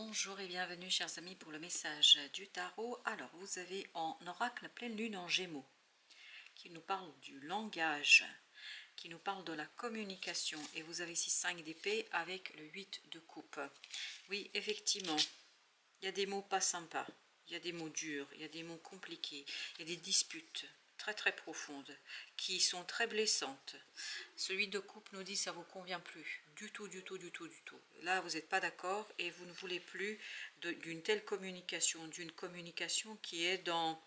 Bonjour et bienvenue chers amis pour le message du tarot. Alors vous avez en oracle la pleine lune en Gémeaux qui nous parle du langage, qui nous parle de la communication et vous avez ici 5 d'épée avec le 8 de coupe. Oui, effectivement, il y a des mots pas sympas, il y a des mots durs, il y a des mots compliqués, il y a des disputes très profondes qui sont très blessantes. Celui de coupe nous dit ça vous convient plus du tout. Là vous n'êtes pas d'accord et vous ne voulez plus d'une telle communication, d'une communication qui est dans,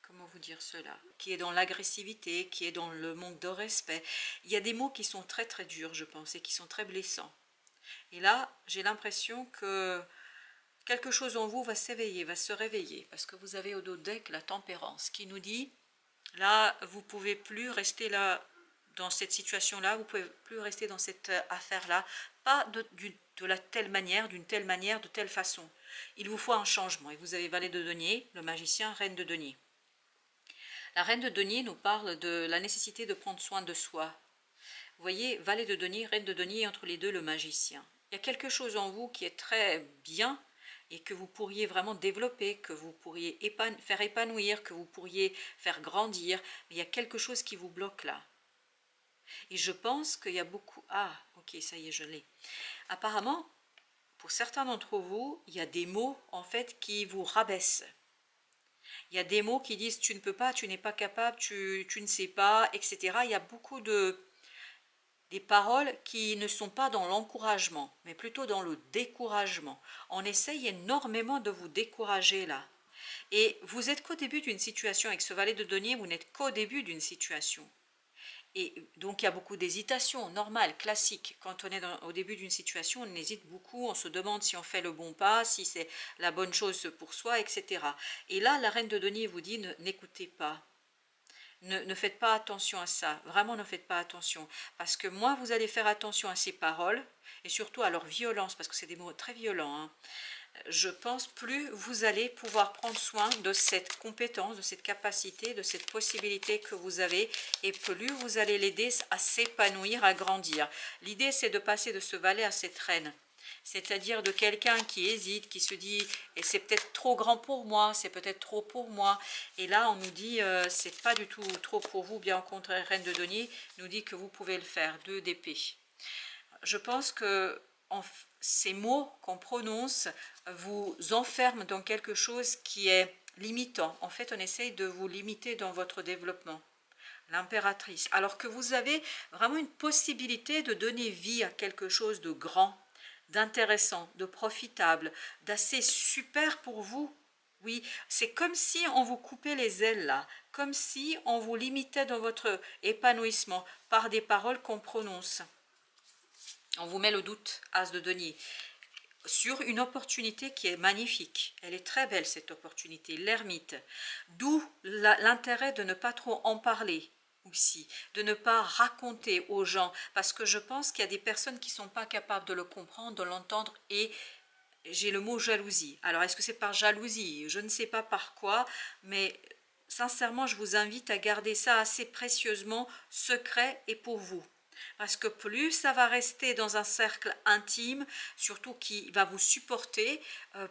comment vous dire cela, qui est dans l'agressivité, qui est dans le manque de respect. Il y a des mots qui sont très durs je pense et qui sont très blessants. Et là j'ai l'impression que quelque chose en vous va s'éveiller, va se réveiller, parce que vous avez au dos deck la tempérance qui nous dit là vous pouvez plus rester là dans cette situation-là, vous ne pouvez plus rester dans cette affaire-là, pas de la telle manière, d'une telle manière, de telle façon. Il vous faut un changement. Et vous avez valet de denier, le magicien, reine de denier. La reine de denier nous parle de la nécessité de prendre soin de soi. Vous voyez, valet de denier, reine de denier, entre les deux, le magicien. Il y a quelque chose en vous qui est très bien et que vous pourriez vraiment développer, que vous pourriez faire épanouir, que vous pourriez faire grandir. Mais il y a quelque chose qui vous bloque là. Et je pense qu'il y a beaucoup... Ah, ok, ça y est, je l'ai. Apparemment, pour certains d'entre vous, il y a des mots, en fait, qui vous rabaissent. Il y a des mots qui disent « tu ne peux pas, tu n'es pas capable, tu ne sais pas », etc. Il y a beaucoup des paroles qui ne sont pas dans l'encouragement, mais plutôt dans le découragement. On essaye énormément de vous décourager là. Et vous êtes qu'au début d'une situation, avec ce valet de denier, vous n'êtes qu'au début d'une situation. Et donc il y a beaucoup d'hésitation, normal, classique. Quand on est au début d'une situation, on hésite beaucoup, on se demande si on fait le bon pas, si c'est la bonne chose pour soi, etc. Et là, la reine de denier vous dit, n'écoutez pas. Ne faites pas attention à ça, vraiment ne faites pas attention. Parce que moins vous allez faire attention à ces paroles, et surtout à leur violence, parce que c'est des mots très violents, hein, je pense plus vous allez pouvoir prendre soin de cette compétence, de cette capacité, de cette possibilité que vous avez, et plus vous allez l'aider à s'épanouir, à grandir. L'idée c'est de passer de ce valet à cette reine, c'est-à-dire de quelqu'un qui hésite, qui se dit et c'est peut-être trop grand pour moi, c'est peut-être trop pour moi, et là on nous dit c'est pas du tout trop pour vous, bien au contraire, reine de denier nous dit que vous pouvez le faire, 2 d'épée. Je pense que ces mots qu'on prononce vous enferment dans quelque chose qui est limitant. En fait, on essaye de vous limiter dans votre développement. L'impératrice. Alors que vous avez vraiment une possibilité de donner vie à quelque chose de grand, d'intéressant, de profitable, d'assez super pour vous. Oui, c'est comme si on vous coupait les ailes là, comme si on vous limitait dans votre épanouissement par des paroles qu'on prononce. On vous met le doute, as de denier, sur une opportunité qui est magnifique. Elle est très belle cette opportunité, l'ermite. D'où l'intérêt de ne pas trop en parler aussi, de ne pas raconter aux gens, parce que je pense qu'il y a des personnes qui ne sont pas capables de le comprendre, de l'entendre, et j'ai le mot jalousie. Alors est-ce que c'est par jalousie? Je ne sais pas par quoi, mais sincèrement je vous invite à garder ça assez précieusement secret et pour vous. Parce que plus ça va rester dans un cercle intime, surtout qui va vous supporter,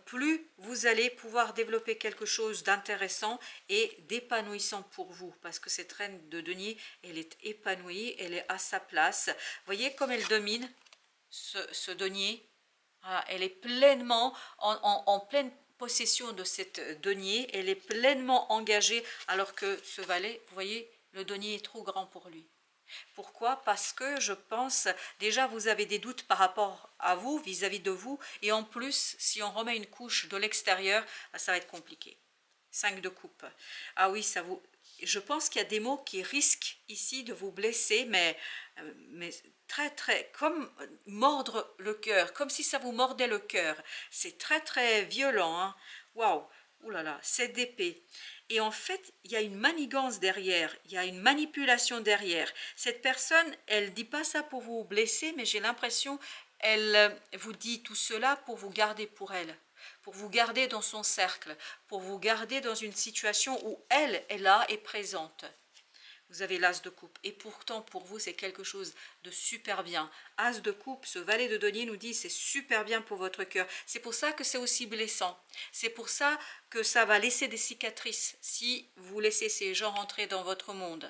plus vous allez pouvoir développer quelque chose d'intéressant et d'épanouissant pour vous. Parce que cette reine de denier, elle est épanouie, elle est à sa place. Vous voyez comme elle domine ce denier. Voilà, elle est pleinement en pleine possession de cette denier, elle est pleinement engagée, alors que ce valet, vous voyez, le denier est trop grand pour lui. Pourquoi? Parce que je pense, déjà vous avez des doutes par rapport à vous, vis-à-vis de vous, et en plus, si on remet une couche de l'extérieur, ça va être compliqué. 5 de coupe. Ah oui, ça vous... Je pense qu'il y a des mots qui risquent ici de vous blesser, mais très, comme mordre le cœur, comme si ça vous mordait le cœur. C'est très violent, hein. Waouh, oulala, 7 d'épée. Et en fait, il y a une manigance derrière, il y a une manipulation derrière. Cette personne, elle ne dit pas ça pour vous blesser, mais j'ai l'impression elle vous dit tout cela pour vous garder pour elle, pour vous garder dans son cercle, pour vous garder dans une situation où elle est là et présente. Vous avez l'as de coupe. Et pourtant, pour vous, c'est quelque chose de super bien. As de coupe, ce valet de denier nous dit c'est super bien pour votre cœur. C'est pour ça que c'est aussi blessant. C'est pour ça que ça va laisser des cicatrices si vous laissez ces gens rentrer dans votre monde.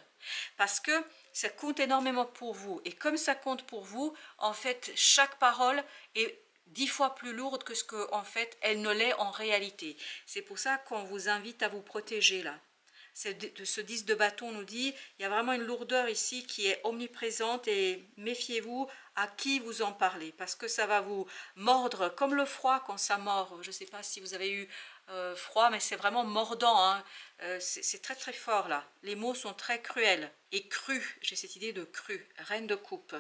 Parce que ça compte énormément pour vous. Et comme ça compte pour vous, en fait, chaque parole est 10 fois plus lourde que ce que, en fait, elle ne l'est en réalité. C'est pour ça qu'on vous invite à vous protéger là. Ce 10 de bâton nous dit, il y a vraiment une lourdeur ici qui est omniprésente et méfiez-vous à qui vous en parlez parce que ça va vous mordre comme le froid quand ça mord. Je ne sais pas si vous avez eu froid, mais c'est vraiment mordant, hein. C'est très très fort là. Les mots sont très cruels et crus. J'ai cette idée de cru, reine de coupe.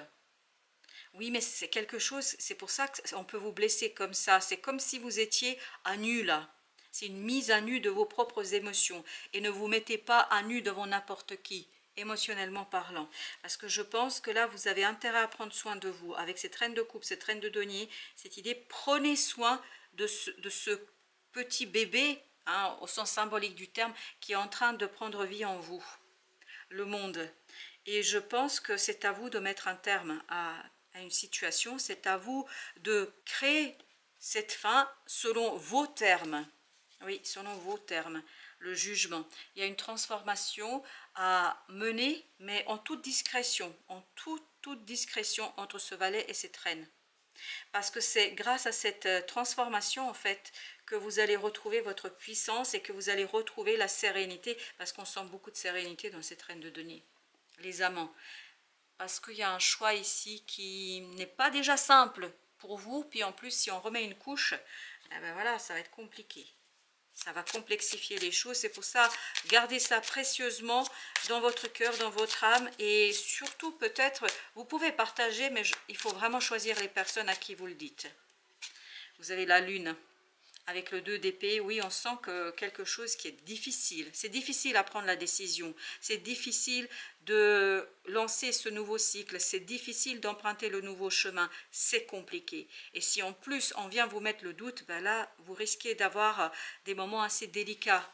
Oui, mais c'est quelque chose, c'est pour ça qu'on peut vous blesser comme ça. C'est comme si vous étiez à nu là. C'est une mise à nu de vos propres émotions. Et ne vous mettez pas à nu devant n'importe qui, émotionnellement parlant. Parce que je pense que là, vous avez intérêt à prendre soin de vous. Avec cette reine de coupe, cette reine de denier, cette idée, prenez soin de ce petit bébé, hein, au sens symbolique du terme, qui est en train de prendre vie en vous, le monde. Et je pense que c'est à vous de mettre un terme à une situation, c'est à vous de créer cette fin selon vos termes. Oui, selon vos termes, le jugement. Il y a une transformation à mener, mais en toute discrétion, toute discrétion entre ce valet et cette reine. Parce que c'est grâce à cette transformation, en fait, que vous allez retrouver votre puissance et que vous allez retrouver la sérénité, parce qu'on sent beaucoup de sérénité dans cette reine de denier. Les amants. Parce qu'il y a un choix ici qui n'est pas déjà simple pour vous, puis en plus, si on remet une couche, eh ben voilà, ça va être compliqué. Ça va complexifier les choses, c'est pour ça, gardez ça précieusement dans votre cœur, dans votre âme, et surtout peut-être, vous pouvez partager, mais il faut vraiment choisir les personnes à qui vous le dites. Vous avez la lune, avec le 2 d'épée, oui, on sent que quelque chose qui est difficile. C'est difficile à prendre la décision, c'est difficile de lancer ce nouveau cycle, c'est difficile d'emprunter le nouveau chemin, c'est compliqué. Et si en plus on vient vous mettre le doute, ben là, vous risquez d'avoir des moments assez délicats.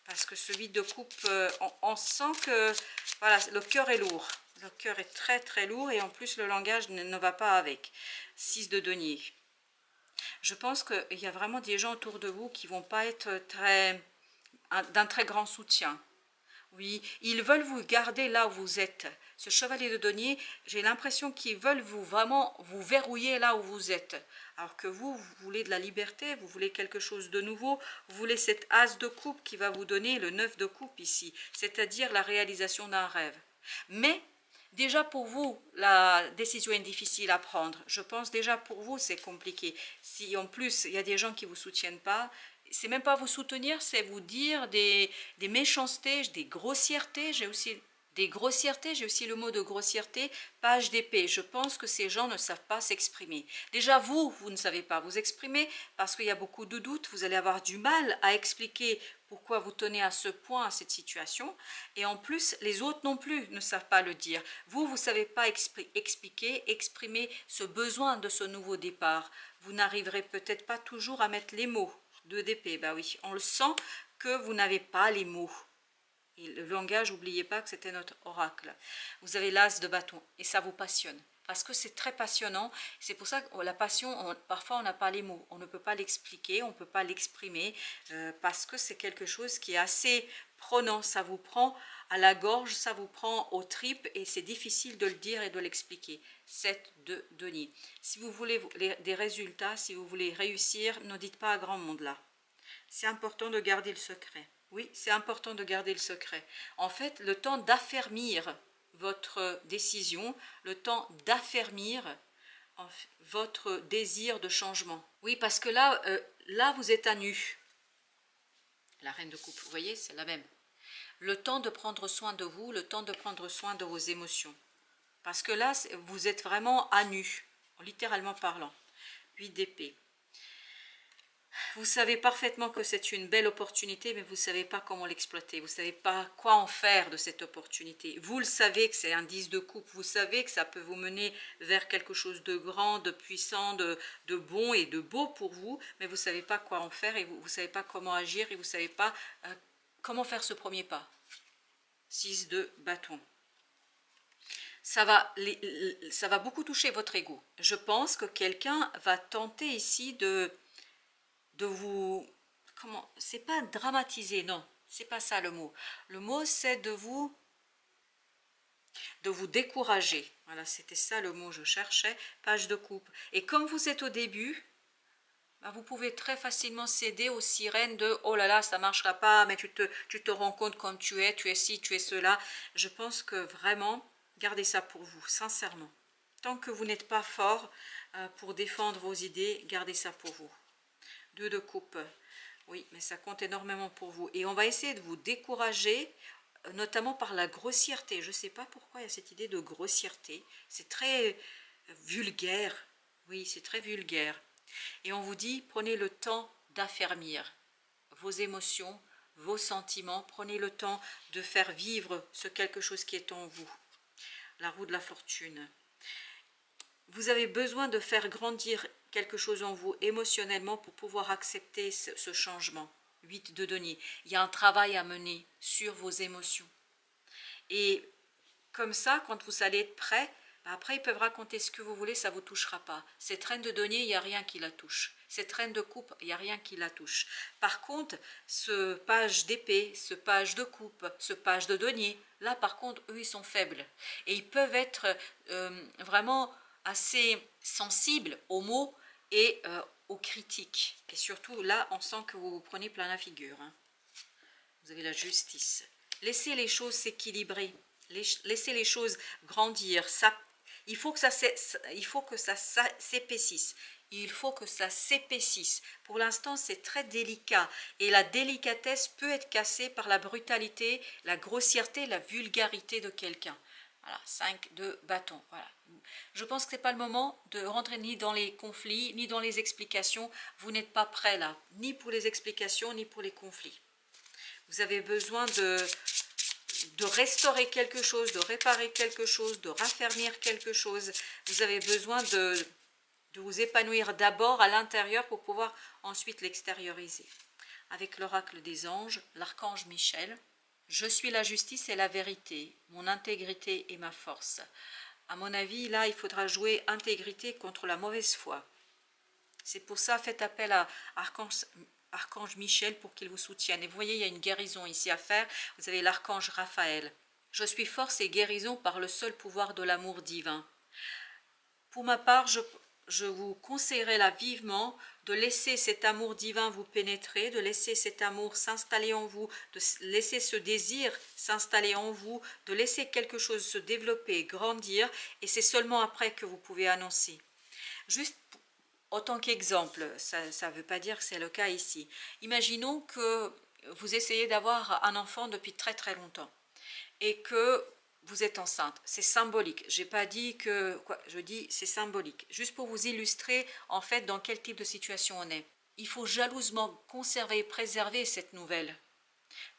Parce que ce 8 de coupe, on sent que voilà, le cœur est lourd. Le cœur est très très lourd et en plus le langage ne va pas avec. 6 de denier. Je pense qu'il y a vraiment des gens autour de vous qui ne vont pas être d'un très grand soutien. Oui, ils veulent vous garder là où vous êtes. Ce chevalier de denier, j'ai l'impression qu'ils veulent vraiment vous verrouiller là où vous êtes. Alors que vous voulez de la liberté, vous voulez quelque chose de nouveau, vous voulez cet as de coupe qui va vous donner le 9 de coupe ici, c'est-à-dire la réalisation d'un rêve. Mais déjà pour vous, la décision est difficile à prendre. Je pense déjà pour vous, c'est compliqué. Si en plus, il y a des gens qui ne vous soutiennent pas, c'est même pas vous soutenir, c'est vous dire des méchancetés, des grossièretés. J'ai aussi le mot de grossièreté, page d'épée. Je pense que ces gens ne savent pas s'exprimer. Déjà vous ne savez pas vous exprimer parce qu'il y a beaucoup de doutes. Vous allez avoir du mal à expliquer pourquoi vous tenez à ce point à cette situation. Et en plus, les autres non plus ne savent pas le dire. Vous ne savez pas exprimer ce besoin de ce nouveau départ. Vous n'arriverez peut-être pas toujours à mettre les mots. 2 d'épée, bah oui, on le sent que vous n'avez pas les mots. Et le langage, n'oubliez pas que c'était notre oracle. Vous avez l'as de bâton et ça vous passionne. Parce que c'est très passionnant. C'est pour ça que la passion, parfois on n'a pas les mots. On ne peut pas l'expliquer, on ne peut pas l'exprimer. Parce que c'est quelque chose qui est assez prenant. Ça vous prend à la gorge, ça vous prend aux tripes et c'est difficile de le dire et de l'expliquer. 7 de denier. Si vous voulez des résultats, si vous voulez réussir, ne dites pas à grand monde là. C'est important de garder le secret. Oui, c'est important de garder le secret. En fait, le temps d'affermir votre décision, le temps d'affermir votre désir de changement. Oui, parce que là, là vous êtes à nu. La reine de coupe, vous voyez, c'est la même. Le temps de prendre soin de vous, le temps de prendre soin de vos émotions. Parce que là, vous êtes vraiment à nu, littéralement parlant. 8 d'épée. Vous savez parfaitement que c'est une belle opportunité, mais vous ne savez pas comment l'exploiter. Vous ne savez pas quoi en faire de cette opportunité. Vous le savez que c'est un 10 de coupe. Vous savez que ça peut vous mener vers quelque chose de grand, de puissant, de bon et de beau pour vous, mais vous ne savez pas quoi en faire et vous ne savez pas comment agir et vous ne savez pas comment faire ce premier pas. 6 de bâton. Ça va beaucoup toucher votre ego. Je pense que quelqu'un va tenter ici de vous... Comment? C'est pas dramatiser, non. C'est pas ça le mot. Le mot, c'est de vous décourager. Voilà, c'était ça le mot que je cherchais. Page de coupe. Et comme vous êtes au début, bah, vous pouvez très facilement céder aux sirènes de « Oh là là, ça ne marchera pas, mais tu te rends compte comme tu es ci, tu es cela. » Je pense que vraiment... Gardez ça pour vous, sincèrement. Tant que vous n'êtes pas fort pour défendre vos idées, gardez ça pour vous. 2 de coupe. Oui, mais ça compte énormément pour vous. Et on va essayer de vous décourager, notamment par la grossièreté. Je ne sais pas pourquoi il y a cette idée de grossièreté. C'est très vulgaire. Oui, c'est très vulgaire. Et on vous dit, prenez le temps d'affermir vos émotions, vos sentiments. Prenez le temps de faire vivre ce quelque chose qui est en vous. La roue de la fortune. Vous avez besoin de faire grandir quelque chose en vous émotionnellement pour pouvoir accepter ce changement. 8 de denier. Il y a un travail à mener sur vos émotions. Et comme ça, quand vous allez être prêt, après ils peuvent raconter ce que vous voulez, ça ne vous touchera pas. Cette reine de denier, il n'y a rien qui la touche. Cette reine de coupe, il n'y a rien qui la touche. Par contre, ce page d'épée, ce page de coupe, ce page de denier, là par contre, eux, ils sont faibles. Et ils peuvent être vraiment assez sensibles aux mots et aux critiques. Et surtout, là, on sent que vous vous prenez plein la figure. Hein. Vous avez la justice. Laissez les choses s'équilibrer. Laissez les choses grandir. Il faut que ça s'épaississe. Il faut que ça s'épaississe. Pour l'instant, c'est très délicat. Et la délicatesse peut être cassée par la brutalité, la grossièreté, la vulgarité de quelqu'un. Voilà, 5 de bâton. Voilà. Je pense que ce n'est pas le moment de rentrer ni dans les conflits, ni dans les explications. Vous n'êtes pas prêt là, ni pour les explications, ni pour les conflits. Vous avez besoin de restaurer quelque chose, de réparer quelque chose, de raffermir quelque chose. Vous avez besoin de vous épanouir d'abord à l'intérieur pour pouvoir ensuite l'extérioriser. Avec l'oracle des anges, l'archange Michel, je suis la justice et la vérité, mon intégrité et ma force. À mon avis, là, il faudra jouer intégrité contre la mauvaise foi. C'est pour ça, faites appel à Archange Michel pour qu'il vous soutienne. Et vous voyez, il y a une guérison ici à faire. Vous avez l'archange Raphaël. Je suis force et guérison par le seul pouvoir de l'amour divin. Pour ma part, je vous conseillerais là vivement de laisser cet amour divin vous pénétrer, de laisser cet amour s'installer en vous, de laisser ce désir s'installer en vous, de laisser quelque chose se développer, grandir, et c'est seulement après que vous pouvez annoncer. Juste en tant qu'exemple, ça ne veut pas dire que c'est le cas ici. Imaginons que vous essayez d'avoir un enfant depuis très très longtemps et que vous êtes enceinte. C'est symbolique. Je n'ai pas dit que... Quoi, je dis c'est symbolique. Juste pour vous illustrer en fait dans quel type de situation on est. Il faut jalousement conserver et préserver cette nouvelle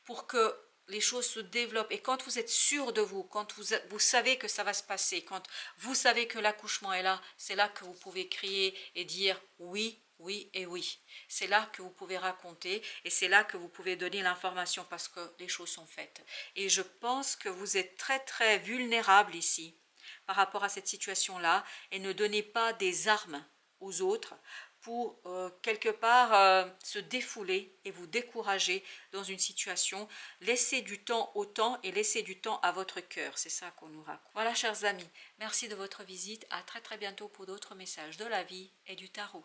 pour que les choses se développent. Et quand vous êtes sûr de vous, quand vous savez que ça va se passer, quand vous savez que l'accouchement est là, c'est là que vous pouvez crier et dire oui, oui et oui. C'est là que vous pouvez raconter et c'est là que vous pouvez donner l'information parce que les choses sont faites. Et je pense que vous êtes très très vulnérable ici par rapport à cette situation-là et ne donnez pas des armes aux autres pour quelque part se défouler et vous décourager dans une situation. Laissez du temps au temps et laissez du temps à votre cœur. C'est ça qu'on nous raconte. Voilà, chers amis, merci de votre visite. À très très bientôt pour d'autres messages de la vie et du tarot.